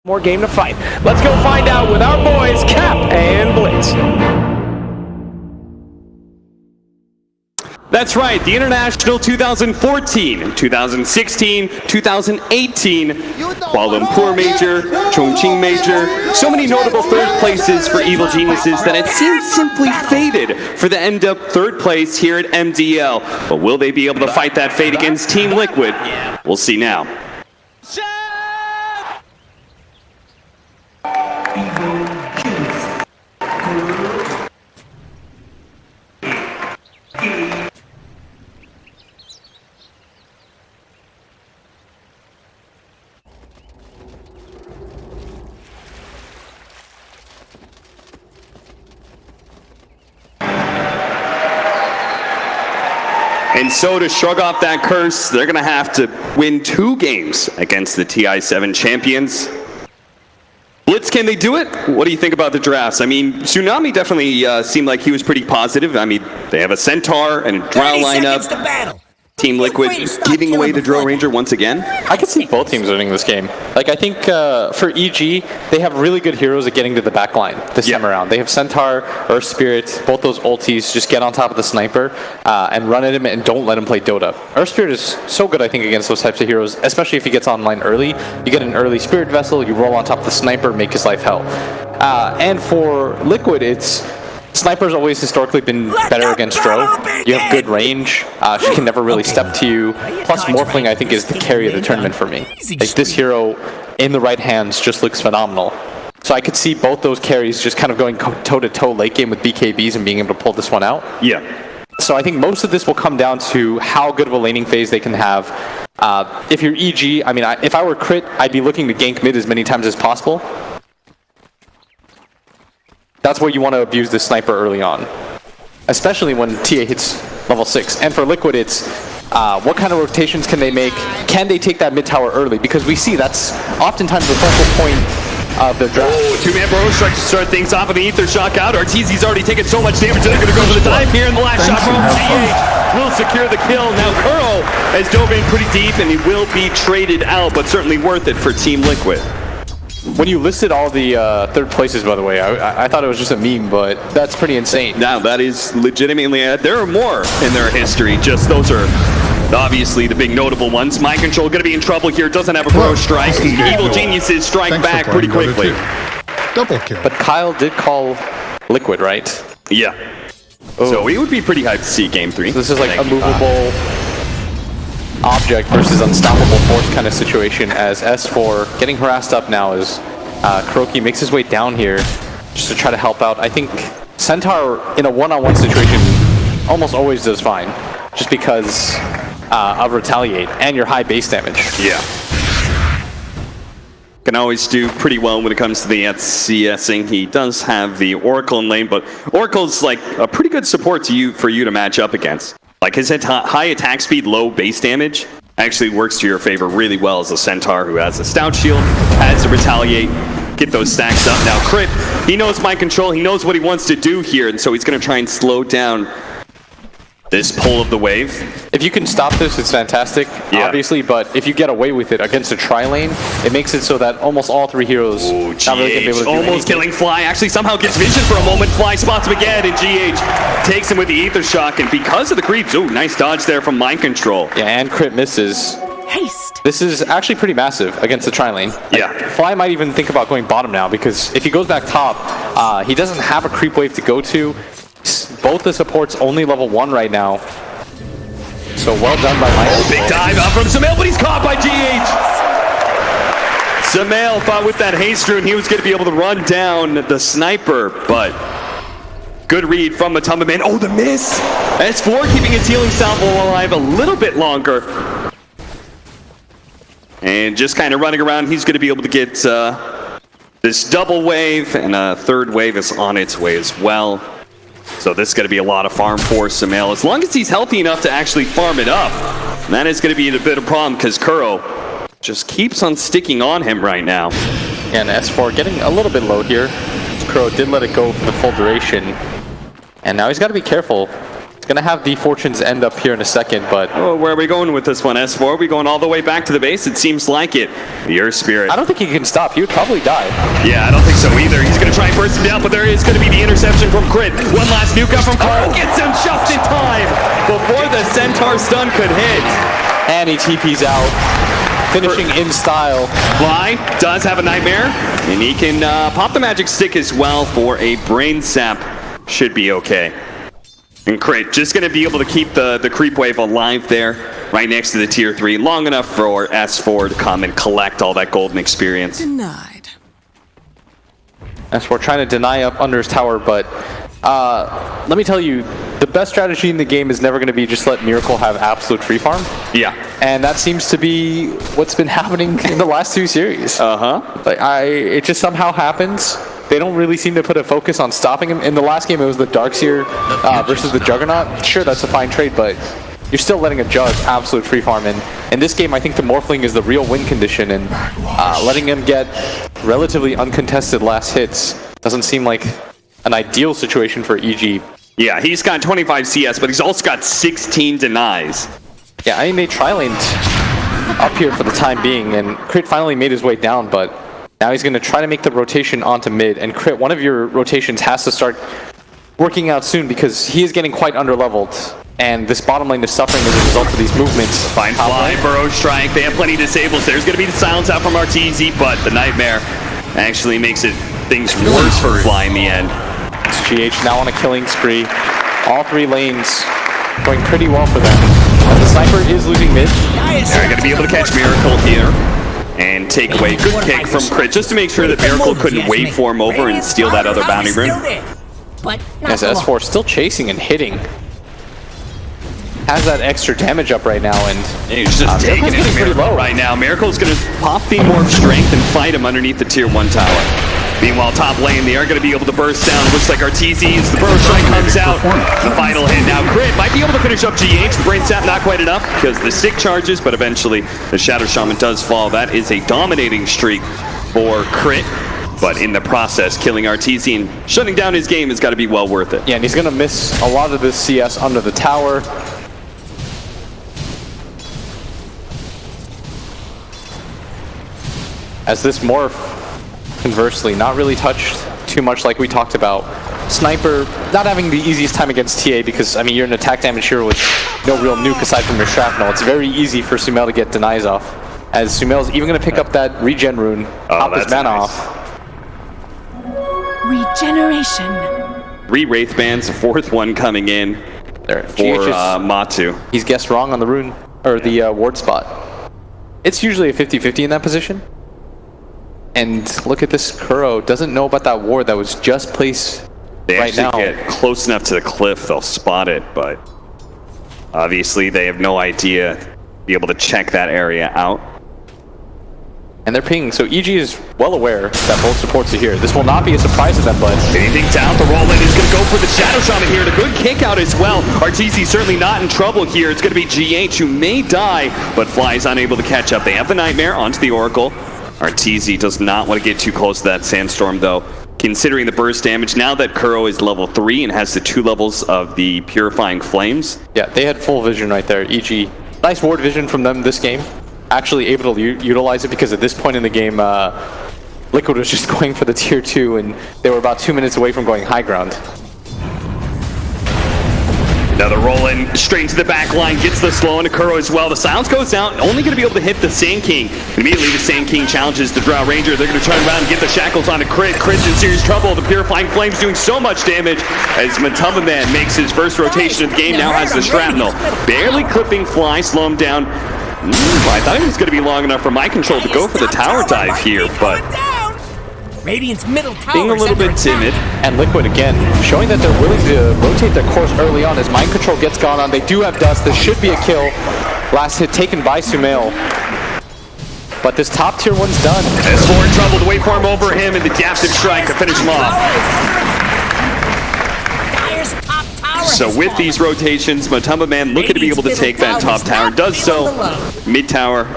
More game to fight. Let's go find out with our boys, Cap and Blitz. That's right, the International 2014, 2016, 2018, Kuala Lumpur Major, Chongqing Major, so many notable third places for Evil Geniuses that it seems simply fated for the end up third place here at MDL. But will they be able to fight that fate against Team Liquid? We'll see now. And so to shrug off that curse, they're going to have to win 2 games against the TI7 champions. Blitz, can they do it? What do you think about the drafts? I mean, Tsunami definitely seemed like he was pretty positive. I mean, they have a Centaur and a Drow lineup. Team Liquid giving away the Drow Ranger once again. I could see both teams winning this game. Like, I think for EG, they have really good heroes at getting to the back line this time around. They have Centaur, Earth Spirit, both those ultis, just get on top of the sniper and run at him and don't let him play Dota. Earth Spirit is so good, I think, against those types of heroes, especially if he gets online early. You get an early Spirit Vessel, you roll on top of the sniper, make his life hell. And for Liquid, it's... Sniper's always historically been better against Drow. You have good range. She can never really step to you. Plus, Morphling, I think, is the carry of the tournament for me. Like, this hero in the right hands just looks phenomenal. So I could see both those carries just kind of going toe-to-toe late game with BKBs and being able to pull this one out. Yeah. So I think most of this will come down to how good of a laning phase they can have. If you're EG, I mean, if I were Crit, I'd be looking to gank mid as many times as possible. That's where you want to abuse the sniper early on, especially when TA hits level 6. And for Liquid, it's what kind of rotations can they make? Can they take that mid tower early? Because we see that's oftentimes the focal point of the draft. Oh, 2-man Burrow Strike to start things off with the Aether Shock out. Arteezy's already taken so much damage that they're going to go for the dive here in the last shot from GH. Will secure the kill. Now Kuro has dove in pretty deep and he will be traded out, but certainly worth it for Team Liquid. When you listed all the third places, by the way, I thought it was just a meme, but that's pretty insane. Now, that is legitimately, there are more in their history, just those are obviously the big notable ones. Mind Control going to be in trouble here, doesn't have a Burrow Strike. Evil Geniuses strike back pretty quickly. Double kill. But Kyle did call Liquid, right? Yeah. Oh. So it would be pretty hyped to see Game 3. This is like a movable object versus unstoppable force kind of situation, as S4 getting harassed up now as Kuroki makes his way down here just to try to help out. I think Centaur in a one-on-one situation almost always does fine, just because of Retaliate and your high base damage. Yeah. Can always do pretty well when it comes to the CSing. He does have the Oracle in lane, but Oracle's like a pretty good support for you to match up against. Like his high attack speed, low base damage actually works to your favor really well as a Centaur who has a Stout Shield, has to Retaliate, get those stacks up. Now Crit, he knows Mind Control, he knows what he wants to do here, and so he's going to try and slow down this pull of the wave. If you can stop this, it's fantastic, obviously, but if you get away with it against a tri-lane, it makes it so that almost all 3 heroes not really gonna be able to do almost anything. Killing Fly, actually somehow gets vision for a moment. Fly spots him again, and GH takes him with the Aether Shock, and because of the creeps, ooh, nice dodge there from Mind Control. Yeah, and Crit misses. Haste. This is actually pretty massive against the tri-lane. Yeah. Fly might even think about going bottom now, because if he goes back top, he doesn't have a creep wave to go to. Both the supports only level 1 right now. So well done by Mike. Big dive out from Samael, but he's caught by GH. Samael thought with that haste rune he was going to be able to run down the sniper, but good read from Matumba Man. Oh, the miss! S4 keeping his healing salvo alive a little bit longer. And just kind of running around, he's going to be able to get this double wave, and a third wave is on its way as well. So this is going to be a lot of farm for Samael, as long as he's healthy enough to actually farm it up. And that is going to be a bit of a problem, because Kuro just keeps on sticking on him right now. And S4 getting a little bit low here. Kuro did let it go for the full duration. And now he's got to be careful. Gonna have the fortunes end up here in a second, but Oh, where are we going with this one, S4? Are we going all the way back to the base? It seems like it. The Earth Spirit. I don't think he can stop. He would probably die. Yeah, I don't think so either. He's going to try and burst him down, but there is going to be the interception from Crit. One last nuke up from Carl. Gets him just in time before the Centaur stun could hit. And he TP's out, finishing in style. Fly does have a nightmare, and he can pop the magic stick as well for a brain sap. Should be okay. And Crit just going to be able to keep the creep wave alive there, right next to the tier 3, long enough for S4 to come and collect all that golden experience. Denied. As we're trying to deny up under his tower, but let me tell you, the best strategy in the game is never going to be just let Miracle have absolute free farm. Yeah. And that seems to be what's been happening in the last 2 series. Like it just somehow happens. They don't really seem to put a focus on stopping him. In the last game, it was the Darkseer versus the Juggernaut. Sure, that's a fine trade, but you're still letting a Jug absolute free farm. And in this game, I think the Morphling is the real win condition, and letting him get relatively uncontested last hits doesn't seem like an ideal situation for EG. Yeah, he's got 25 CS, but he's also got 16 denies. Yeah, I mean, they tri-laned up here for the time being, and Crit finally made his way down, but now he's going to try to make the rotation onto mid. And Crit, one of your rotations has to start working out soon because he is getting quite underleveled. And this bottom lane is suffering as a result of these movements. Fine fly, burrow strike. They have plenty of disables. There's going to be the silence out from RTZ, but the nightmare actually makes things worse for Fly in the end. It's GH now on a killing spree. All 3 lanes going pretty well for them. But the sniper is losing mid. They're going to be able to catch Miracle here and take away. Good kick from Crit just to make sure that Miracle couldn't waveform over and steal that other bounty rune. As S4 still chasing and hitting. Has that extra damage up right now, and he's just taking it getting pretty low right now. Miracle's going to pop the Morph Strength and fight him underneath the tier 1 tower. Meanwhile, top lane, they are going to be able to burst down. Looks like RTZ as the Burrow Strike comes out. The final hit now. Crit might be able to finish up GH. The Brain Sap not quite enough because the stick charges, but eventually the Shadow Shaman does fall. That is a dominating streak for Crit. But in the process, killing RTZ and shutting down his game has got to be well worth it. Yeah, and he's going to miss a lot of this CS under the tower. As this Morph, conversely, not really touched too much like we talked about. Sniper, not having the easiest time against TA because, I mean, you're an attack damage hero with no real nuke aside from your shrapnel. It's very easy for Sumail to get denies off. As Sumail's even going to pick up that regen rune, top his mana off. Regeneration. 3 Wraith Bands, the 4th one coming in There, for Matu. He's guessed wrong on the rune, or the ward spot. It's usually a 50-50 in that position. And look at this, Kuro doesn't know about that ward that was just placed They right actually now. get close enough to the cliff, they'll spot it, but obviously they have no idea, be able to check that area out. And they're pinging, so EG is well aware that both supports are here. This will not be a surprise to them, but Anything down, the roll-in is going to go for the Shadow Shaman here, and a good kick out as well. RTZ certainly not in trouble here. It's going to be GH who may die, but Fly is unable to catch up. They have the Nightmare onto the Oracle. RTZ does not want to get too close to that Sandstorm, though. Considering the burst damage, now that Kuro is level 3 and has the 2 levels of the Purifying Flames. yeah, they had full vision right there. EG, nice ward vision from them this game. Actually able to utilize it because at this point in the game, Liquid was just going for the tier 2 and they were about 2 minutes away from going high ground. Another roll-in straight into the back line, gets the slow into Kuro as well. The silence goes down, only going to be able to hit the Sand King. Immediately the Sand King challenges the Drow Ranger. They're going to turn around and get the shackles onto Crit. Crit's in serious trouble. The Purifying Flames doing so much damage as Matumba Man makes his first rotation of the game, now has the Shrapnel. Barely clipping Fly, slow him down. I thought it was going to be long enough for my control to go for the tower dive here, but Radiant's middle tower being a little bit timid. And Liquid again, showing that they're willing to rotate their course early on as Mind Control gets gone on. They do have Dust. This should be a kill. Last hit taken by Sumail. But this top tier one's done. S4 in trouble, the waveform over him, and the adaptive strike to finish him off. Dire's top tower So has with fallen. these rotations, Matumba Man looking to be able to take that top tower. Does so. Mid tower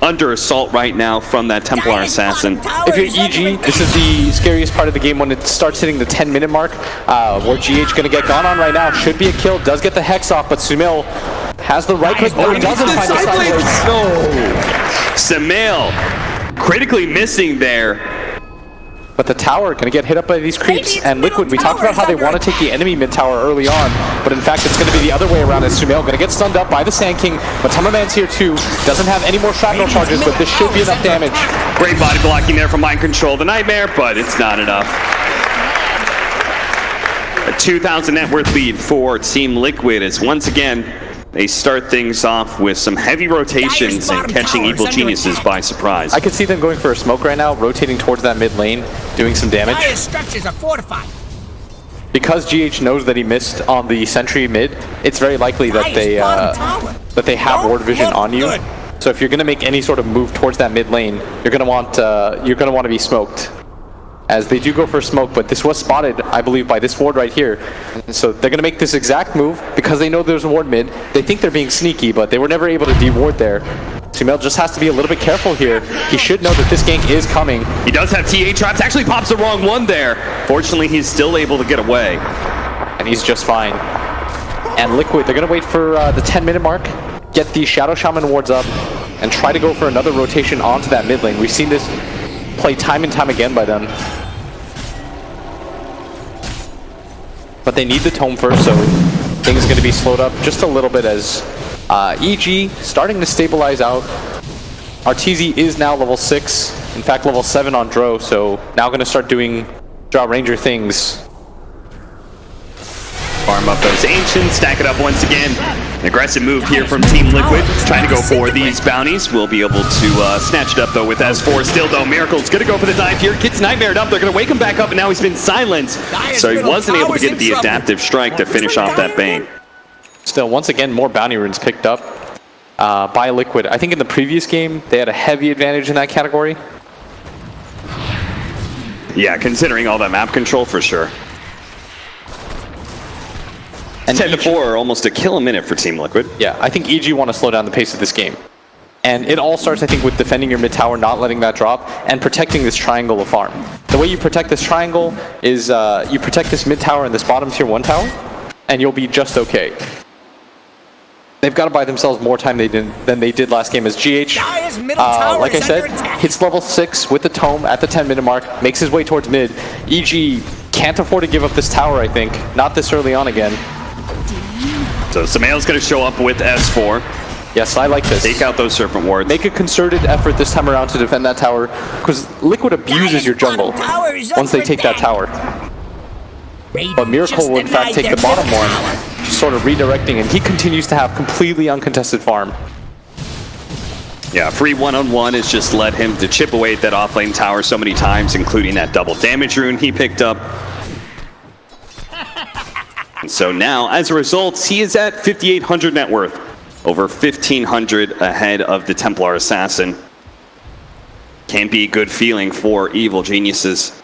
under assault right now from that Templar Assassin. If you're EG, this is the scariest part of the game when it starts hitting the 10-minute mark, where GH going to get gone on right now. Should be a kill, does get the Hex off, but Sumail has the right click. Oh, he doesn't find the side blades. No! Sumail critically missing there. But the tower going to get hit up by these creeps, and Liquid, we talked about how they want to take the enemy mid tower early on, but in fact it's going to be the other way around as Sumail going to get stunned up by the Sand King. Matamaman's here too, doesn't have any more shrapnel charges, but this should be enough damage. Great body blocking there from Mind Control, the Nightmare, but it's not enough. A 2,000 net worth lead for Team Liquid as once again they start things off with some heavy rotations and catching Evil Geniuses by surprise. I could see them going for a smoke right now, rotating towards that mid lane, doing some damage. Dire structures are fortified. Because GH knows that he missed on the sentry mid, it's very likely that they have ward vision on you. So if you're going to make any sort of move towards that mid lane, you're going to want to be smoked. As they do go for a smoke, but this was spotted, I believe, by this ward right here. And so they're going to make this exact move because they know there's a ward mid. They think they're being sneaky, but they were never able to de-ward there. Sumail just has to be a little bit careful here. He should know that this gank is coming. He does have TA traps, actually pops the wrong one there. Fortunately, he's still able to get away. And he's just fine. And Liquid, they're going to wait for the 10-minute mark, get the Shadow Shaman wards up, and try to go for another rotation onto that mid lane. We've seen this play time and time again by them. But they need the tome first, so things are going to be slowed up just a little bit as EG starting to stabilize out. Arteezy is now level 6, in fact level 7 on Dro, so now going to start doing Drow Ranger things. Farm up those Ancients, stack it up once again. An aggressive move here from Team Liquid, trying to go for these bounties. We'll be able to snatch it up though with S4. Still though, Miracle's gonna go for the dive here. Gets nightmared up, they're gonna wake him back up, and now he's been silenced. So he wasn't able to get the adaptive strike to finish off that Bane. Still, once again, more bounty runes picked up by Liquid. I think in the previous game, they had a heavy advantage in that category. Yeah, considering all that map control for sure. And 10-4, almost a kill a minute for Team Liquid. Yeah, I think EG want to slow down the pace of this game. And it all starts, I think, with defending your mid tower, not letting that drop, and protecting this triangle of farm. The way you protect this triangle is you protect this mid tower and this bottom tier 1 tower, and you'll be just okay. They've got to buy themselves more time than they did last game as GH, like I said, hits level 6 with the tome at the 10-minute mark, makes his way towards mid. EG can't afford to give up this tower, I think, not this early on again. So Sumail's going to show up with S4. Yes, I like this. Take out those Serpent Wards. Make a concerted effort this time around to defend that tower, because Liquid abuses your jungle once they take that tower. But Miracle will in fact take the bottom one, just sort of redirecting, and he continues to have completely uncontested farm. Yeah, free one-on-one has just led him to chip away at that offlane tower so many times, including that double damage rune he picked up. And so now, as a result, he is at 5,800 net worth, over 1,500 ahead of the Templar Assassin. Can't be a good feeling for Evil Geniuses.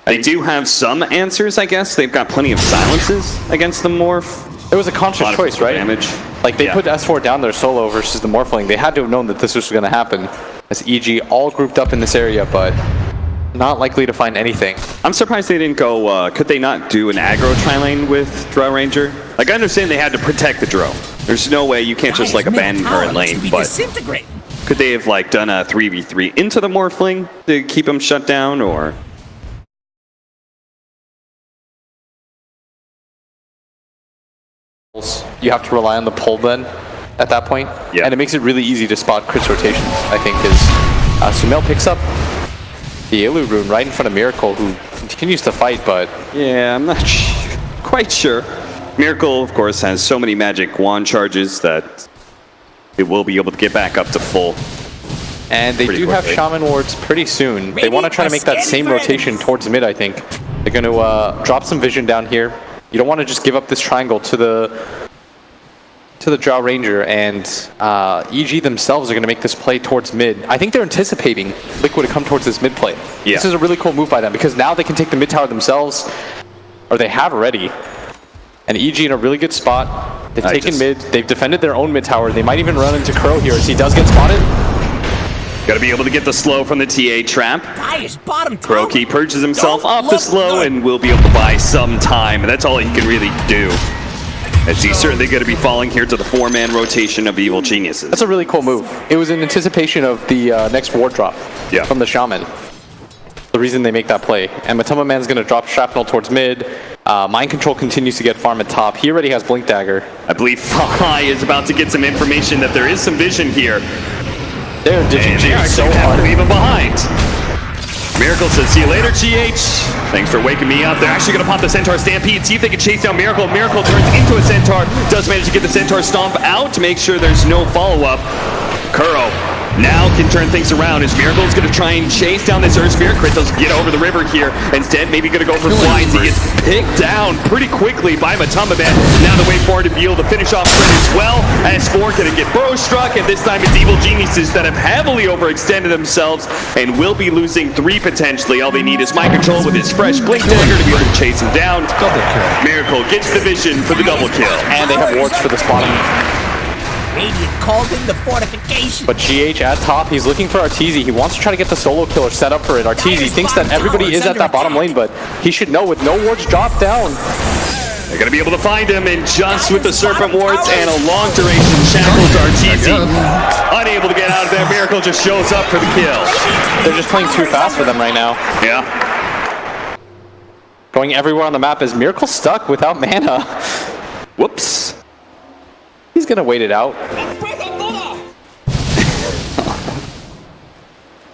They do have some answers, I guess. They've got plenty of silences against the Morph. It was a conscious choice, right? Damage. Like, they put S4 down there solo versus the Morphling. They had to have known that this was going to happen, as EG all grouped up in this area, but not likely to find anything. I'm surprised they didn't go, could they not do an aggro tri-lane with Drow Ranger? Like, I understand they had to protect the Drow. There's no way you can't just, like, abandon her in lane, but could they have, like, done a 3v3 into the Morphling to keep him shut down, or? You have to rely on the pull then at that point. Yeah. And it makes it really easy to spot Crit's rotations, I think, as Sumail picks up the Ilu rune right in front of Miracle, who continues to fight, but... Yeah, I'm not quite sure. Miracle, of course, has so many magic wand charges that it will be able to get back up to full. And they do have Shaman wards pretty soon. They want to try to make that same rotation towards mid, I think. They're going to drop some vision down here. You don't want to just give up this triangle to the Drow Ranger, and EG themselves are going to make this play towards mid. I think they're anticipating Liquid to come towards this mid play. Yeah. This is a really cool move by them, because now they can take the mid tower themselves, or they have already. And EG in a really good spot. They've taken mid, they've defended their own mid tower. They might even run into Crow here as he does get spotted. Gotta be able to get the slow from the TA trap. Dire's bottom tower. Kuroki purges himself Don't off the look slow good. and will be able to buy some time. And that's all he can really do. As he's certainly going to be falling here to the 4-man rotation of Evil Geniuses. That's a really cool move. It was in anticipation of the next ward drop from the Shaman. The reason they make that play. And Matoma Man's going to drop Shrapnel towards mid. Mind Control continues to get farm at top. He already has Blink Dagger. I believe Fahai is about to get some information that there is some vision here. They're ditching And they're GH so actually going to have to hard. leave him behind. Miracle says, see you later, GH. Thanks for waking me up. They're actually going to pop the Centaur Stampede, see if they can chase down Miracle. Miracle turns into a Centaur, does manage to get the Centaur Stomp out to make sure there's no follow-up. Kuro now can turn things around as Miracle's going to try and chase down this Earth Spirit. Crit doesn't get over the river here. Instead, maybe going to go for flies. He gets picked down pretty quickly by Matoma Man. Now the way forward to be able to finish off Crit as well. S4 going to get Burrow struck, and this time it's Evil Geniuses that have heavily overextended themselves and will be losing 3 potentially. All they need is Mind Control with his fresh Blink Dagger to be able to chase him down. Miracle gets the vision for the double kill. And they have wards for this bottom. Radiant called in the fortification. But GH at top, he's looking for Arteezy. He wants to try to get the solo killer set up for it. Arteezy thinks that everybody is at that bottom lane, but he should know with no wards dropped down. They're going to be able to find him, and just with the Serpent Wards and a long duration shackle to Arteezy. Unable to get out of there, Miracle just shows up for the kill. They're just playing too fast for them right now. Yeah. Going everywhere on the map as Miracle stuck without mana. Whoops. He's gonna wait it out.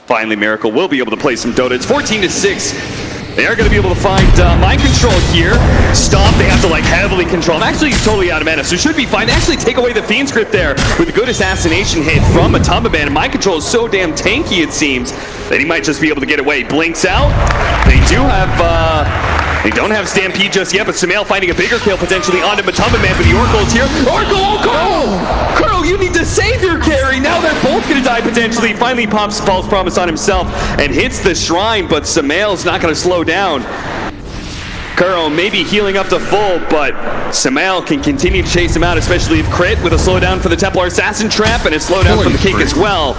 Finally, Miracle will be able to play some Dota. It's 14-6. They are going to be able to find Mind Control here. Stomp, they have to like heavily control. I'm actually totally out of mana, so should be fine. They actually take away the Fiend Script there with a good assassination hit from Matoma Man. Mind Control is so damn tanky, it seems, that he might just be able to get away. Blinks out. They do have... They don't have Stampede just yet, but Sumail finding a bigger kill potentially onto Matoma Man, but the Oracle is here. Oracle, oh, Kuro! Kuro, you need to save your carry! Now they're both gonna die potentially. Finally pops False Promise on himself and hits the Shrine, but Sumail's not gonna slow down. Kuro maybe healing up to full, but Sumail can continue to chase him out, especially if Crit with a slowdown for the Templar Assassin Trap and a slowdown from the Cake as well.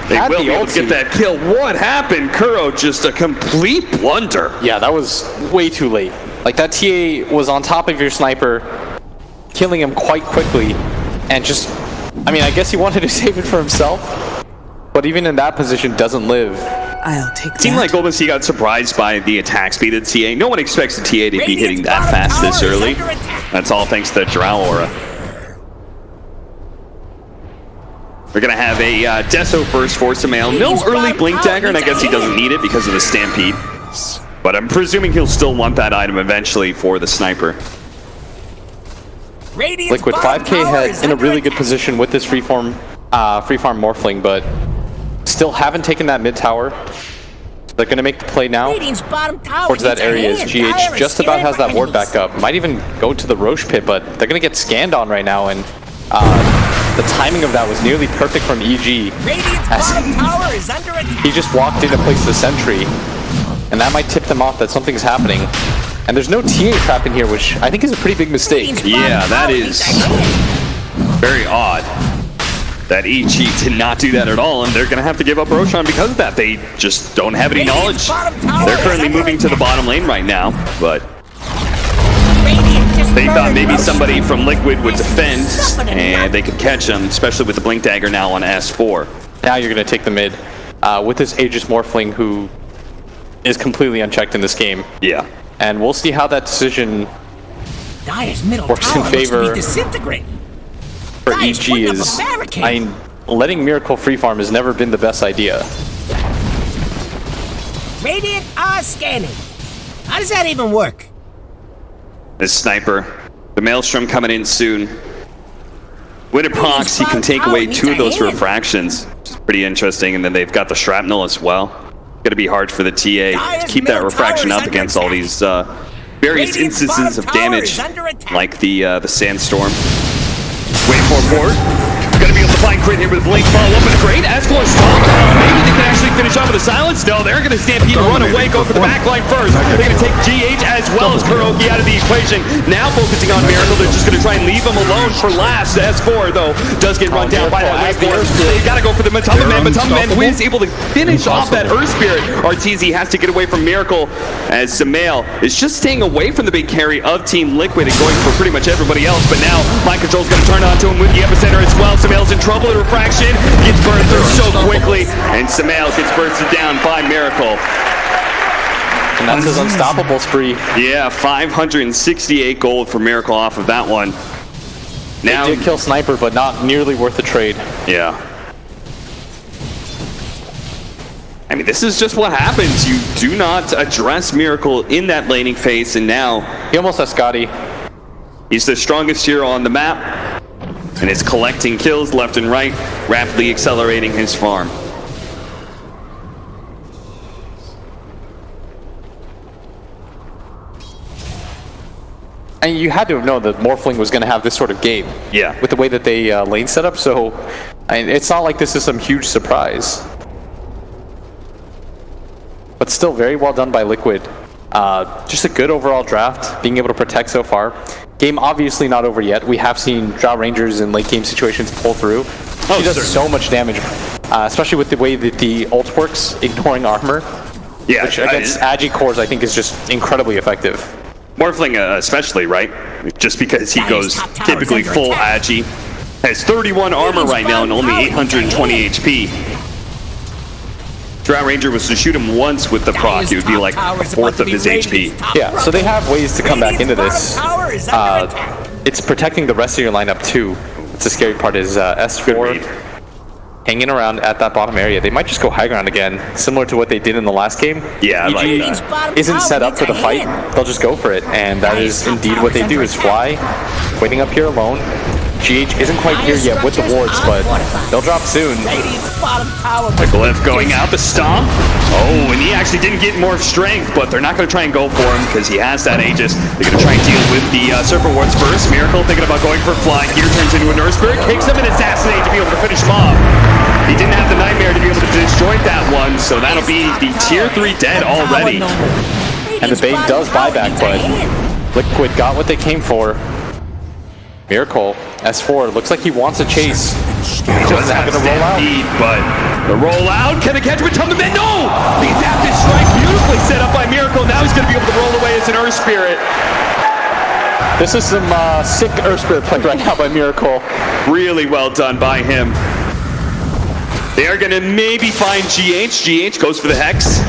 They will be able to get that kill. What happened? Kuro, just a complete blunder. Yeah, that was way too late. Like, that TA was on top of your sniper, killing him quite quickly, and just... I mean, I guess he wanted to save it for himself, but even in that position, doesn't live. I'll take that. Seemed like Golden Sea got surprised by the attack speed of the TA. No one expects the TA to be hitting that fast this early. That's all thanks to the Drow Aura. They're going to have a Deso first for Sumail. No early Blink Dagger, and I guess he doesn't need it because of the Stampede. But I'm presuming he'll still want that item eventually for the Sniper. Liquid 5k head in a really good position with this free farm Morphling, but still haven't taken that mid tower. They're going to make the play now towards that area as GH just about has that ward back up. Might even go to the Roche pit, but they're going to get scanned on right now, and the timing of that was nearly perfect from EG. He just walked in to place the sentry, and that might tip them off that something's happening. And there's no TA trap in here, which I think is a pretty big mistake. Yeah, that is very odd that EG did not do that at all, and they're going to have to give up Roshan because of that. They just don't have any knowledge. They're currently moving to the bottom lane right now, but they thought maybe somebody from Liquid would defend, and they could catch them, especially with the Blink Dagger now on S4. Now you're going to take the mid with this Aegis Morphling, who is completely unchecked in this game. Yeah. And we'll see how that decision works in favor for EG. Is, I mean, letting Miracle free farm has never been the best idea. Radiant are scanning. How does that even work? This Sniper, the Maelstrom coming in soon. With a prox, he can take away 2 of those refractions, which is pretty interesting, and then they've got the Shrapnel as well. Going to be hard for the TA to keep that refraction up against all these various instances of damage, like the Sandstorm. Wait for Port. Going to be able to find Crit here with Blink follow up and a great Ascalon Stomp. Maybe they can actually finish off with a silence. No, They're going to stampede, run away, go for the backline first. They're going to take GH as well as Kuroki out of the equation. Now focusing on Miracle, they're just going to try and leave him alone for last. S4, though, does get run down by that wave force. They got to go for the Matama Man. Matama Man, who is able to finish off that Earth Spirit. Arteezy has to get away from Miracle as Samael is just staying away from the big carry of Team Liquid and going for pretty much everybody else. But now Mind Control's going to turn onto him with the epicenter as well. Samael's in trouble. The refraction gets burned through so quickly, and Samael gets bursted down by Miracle. And that's his unstoppable spree. Yeah, 568 gold for Miracle off of that one. Now They did kill Sniper, but not nearly worth the trade. Yeah. I mean, this is just what happens. You do not address Miracle in that laning phase, and now He almost has Scotty. he's the strongest hero on the map, and is collecting kills left and right, rapidly accelerating his farm. And you had to have known that Morphling was going to have this sort of game. Yeah. With the way that they lane set up, so it's not like this is some huge surprise. But still very well done by Liquid. Just a good overall draft, being able to protect so far. Game obviously not over yet. We have seen Drought Rangers in late game situations pull through. She does so much damage, especially with the way that the ult works, ignoring armor. Yeah, Which against Agi cores I think is just incredibly effective. Morphling especially, right? Just because he goes typically full Agi. Has 31 armor right now and only 820 HP. Drought Ranger was to shoot him once with the proc, it would be like a fourth of his HP. Yeah, so they have ways to come back into this. It's protecting the rest of your lineup too. That's the scary part is S4 hanging around at that bottom area. They might just go high ground again, similar to what they did in the last game. Yeah, I like EG that. isn't set up for the fight. They'll just go for it, and that is indeed what they do, is fly, waiting up here alone. GH isn't quite here yet with the wards, but they'll drop soon. The glyph going out, the stomp. Oh, and he actually didn't get more strength, but they're not going to try and go for him because he has that Aegis. They're going to try and deal with the Serpent Wards first. Miracle thinking about going for a fly here, turns into a Nurse Spirit, kicks him and assassinate to be able to finish him off. He didn't have the Nightmare to be able to disjoint that one, so that'll be the tier 3 dead already. And the bait does buyback, but Liquid got what they came for. Miracle, S4, looks like he wants a chase. He's just not gonna roll out. But the rollout, can it catch with Tumble Man? No! He tapped his strike, beautifully set up by Miracle. Now he's gonna be able to roll away as an Earth Spirit. This is some sick Earth Spirit play right now by Miracle. Really well done by him. They are gonna maybe find GH. GH goes for the Hex.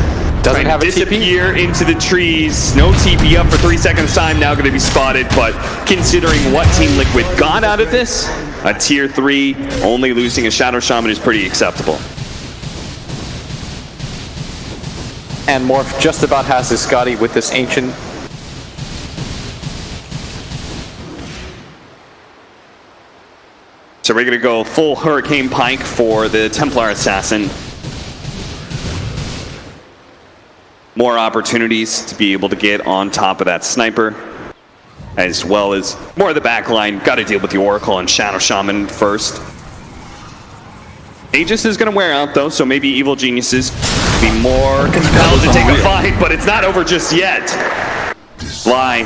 Doesn't have a TP. Disappear into the trees. No TP up for 3 seconds time. Now going to be spotted. But considering what Team Liquid got out of this, a tier 3 only losing a Shadow Shaman is pretty acceptable. And Morph just about has his Scotty with this Ancient. So we're going to go full Hurricane Pike for the Templar Assassin. More opportunities to be able to get on top of that sniper, as well as more of the back line. Got to deal with the Oracle and Shadow Shaman first. Aegis is going to wear out though, so maybe Evil Geniuses be more compelled to take a fight, but it's not over just yet. Fly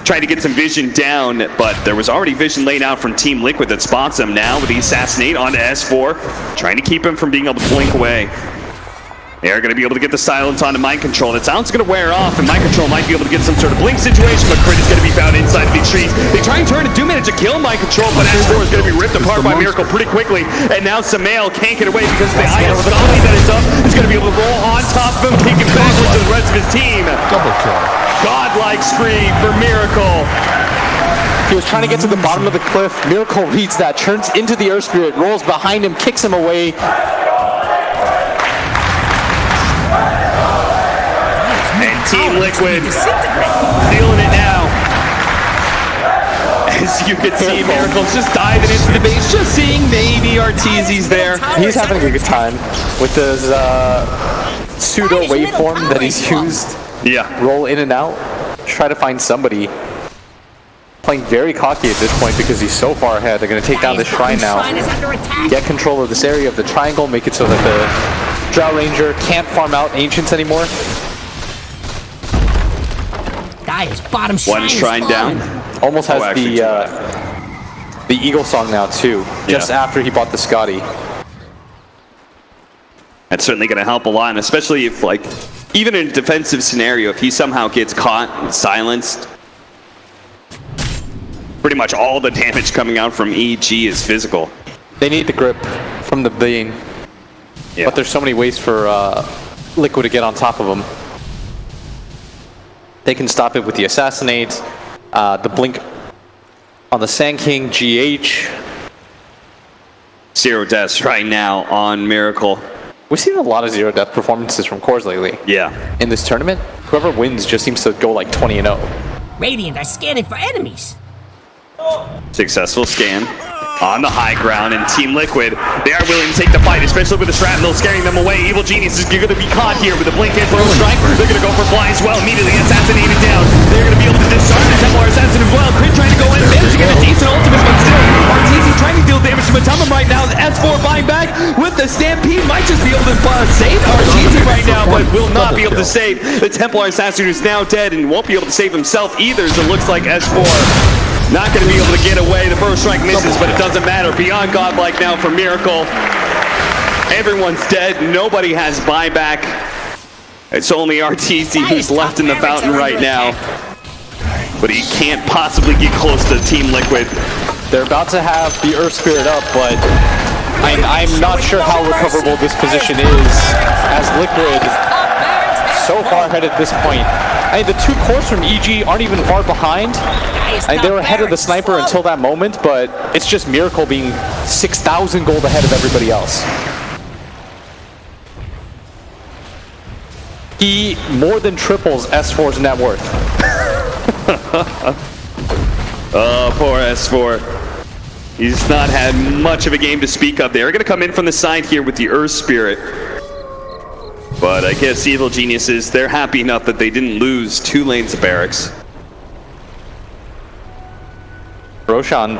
trying to get some vision down, but there was already vision laid out from Team Liquid that spots him now with the Assassinate onto S4, trying to keep him from being able to blink away. They're going to be able to get the silence onto Mind Control. And it sounds going to wear off, and Mind Control might be able to get some sort of blink situation, but Crit is going to be found inside of these trees. They try and turn and do manage to kill Mind Control, but S4 is going to be ripped apart by Miracle pretty quickly. And now Samael can't get away because the Iron Zombie that is up is going to be able to roll on top of him, kicking backwards to the rest of his team. Double kill. Godlike spree for Miracle. He was trying to get to the bottom of the cliff. Miracle reads that, turns into the Earth Spirit, rolls behind him, kicks him away. And Team Liquid stealing it now. As you can see, Miracle's just diving into the base, just seeing maybe Arteezy's there. He's having a good time with his pseudo waveform that he's used. Yeah. Roll in and out, try to find somebody. playing very cocky at this point because he's so far ahead. They're going to take down the shrine now. Shrine is under attack. Get control of this area of the triangle, make it so that the Drow Ranger can't farm out Ancients anymore. Guy's bottom shrine. One shrine is down. Almost has actually, the Eagle Song now too, just after he bought the Scotty. That's certainly going to help a lot, and especially if, like, even in a defensive scenario, if he somehow gets caught and silenced, pretty much all the damage coming out from EG is physical. They need the grip from the Bane, but there's so many ways for Liquid to get on top of them. They can stop it with the Assassinate, the Blink on the Sand King, GH. 0 deaths right now on Miracle. We've seen a lot of 0 death performances from cores lately. Yeah. In this tournament, whoever wins just seems to go like 20-0. Radiant are scanning for enemies. Successful scan on the high ground, and Team Liquid, they are willing to take the fight, especially with the shrapnel scaring them away. Evil Genius is going to be caught here with a blink hit, Burrow Strike. They're going to go for fly as well, immediately assassinated down. They're going to be able to disarm the Templar Assassin as well. Crit trying to go in, managed to get a decent ultimate, but still, RTZ trying to deal damage to Matumum right now. S4 buying back with the Stampede, might just be able to save RTZ right now, but will not be able to save the Templar Assassin, who's now dead and won't be able to save himself either, so it looks like S4 not going to be able to get away. The Burrow Strike misses, but it doesn't matter. Beyond Godlike now for Miracle. Everyone's dead. Nobody has buyback. It's only RTZ who's left in the fountain right now. But he can't possibly get close to Team Liquid. They're about to have the Earth Spirit up, but I'm not sure how recoverable this position is, as Liquid so far ahead at this point. I mean, the two cores from EG aren't even far behind. They were ahead of the sniper until that moment, but it's just Miracle being 6,000 gold ahead of everybody else. He more than triples S4's net worth. Oh, poor S4. He's not had much of a game to speak of. They're going to come in from the side here with the Earth Spirit. But I guess Evil Geniuses, they're happy enough that they didn't lose 2 lanes of barracks. Roshan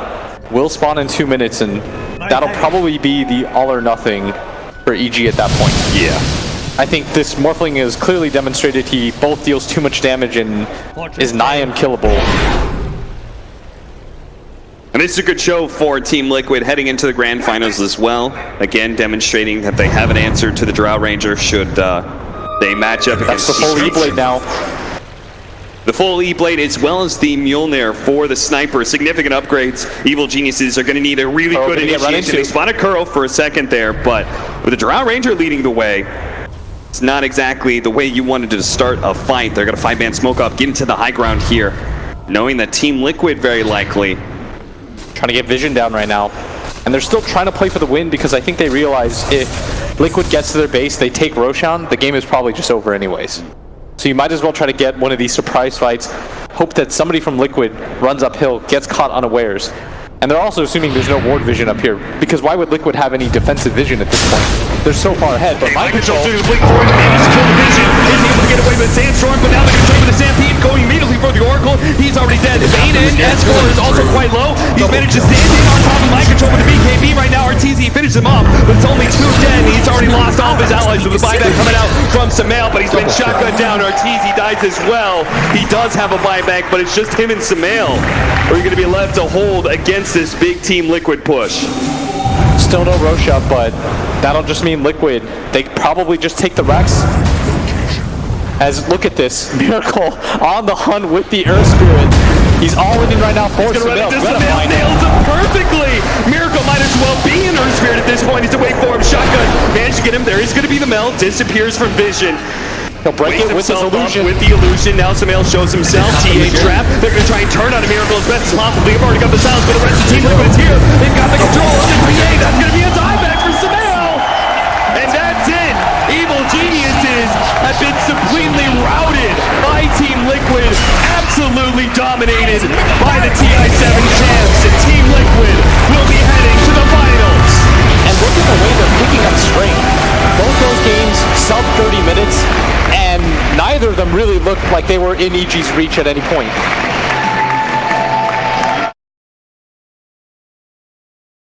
will spawn in 2 minutes, and that'll probably be the all or nothing for EG at that point. Yeah. I think this Morphling has clearly demonstrated he both deals too much damage and is nigh unkillable. And this is a good show for Team Liquid heading into the grand finals as well. Again, demonstrating that they have an answer to the Drow Ranger should they match up against... That's the full E-Blade now. The full E-Blade as well as the Mjolnir for the Sniper. Significant upgrades. Evil Geniuses are going to need a really good initiation. They spot a Kuro for a second there, but with the Drow Ranger leading the way, it's not exactly the way you wanted to start a fight. They're going to 5-man smoke up, get into the high ground here, knowing that Team Liquid very likely trying to get vision down right now. And they're still trying to play for the win because I think they realize if Liquid gets to their base, they take Roshan, the game is probably just over anyways. So you might as well try to get one of these surprise fights, hope that somebody from Liquid runs uphill, gets caught unawares. And they're also assuming there's no ward vision up here, because why would Liquid have any defensive vision at this point? They're so far ahead, but mind control... Blink forward to manage to kill the vision. Isn't able to get away with Sandstorm, but now they're going to try with the Stampede, going immediately for the Oracle. He's already dead. Bane in, S4 is also quite low. He's managed to stand in on top of mind control with the BKB right now. RTZ finishes him off, but it's only 2 dead. He's already lost all of his allies with the buyback coming out from Samael, but he's been shotgunned down. RTZ dies as well. He does have a buyback, but it's just him and Samael who are going to be left to hold against this big Team Liquid push. Still no Roshan, but that'll just mean Liquid. They probably just take the Rex. As look at this, Miracle on the hunt with the Earth Spirit. He's all in right now for Samael. Nails him perfectly. Miracle might as well be an Earth Spirit at this point. He's to wait for him. Shotgun managed to get him. There is going to be the melt. Disappears from vision. He'll break it with his illusion. With the illusion, now Samael shows himself. TA trap. They're going to try and turn on a Miracle as best as possible. They've already got the silence, but the rest of the Team Liquid is here. They've got the control of the TA. That's going to be a dieback for Samael. And that's it. Evil Geniuses have been completely routed by Team Liquid. Absolutely dominated by the TI7 champs. And Team Liquid will be heading to the finals. And look at the way they're picking up strength. Both those games sub 30 minutes, and neither of them really looked like they were in EG's reach at any point.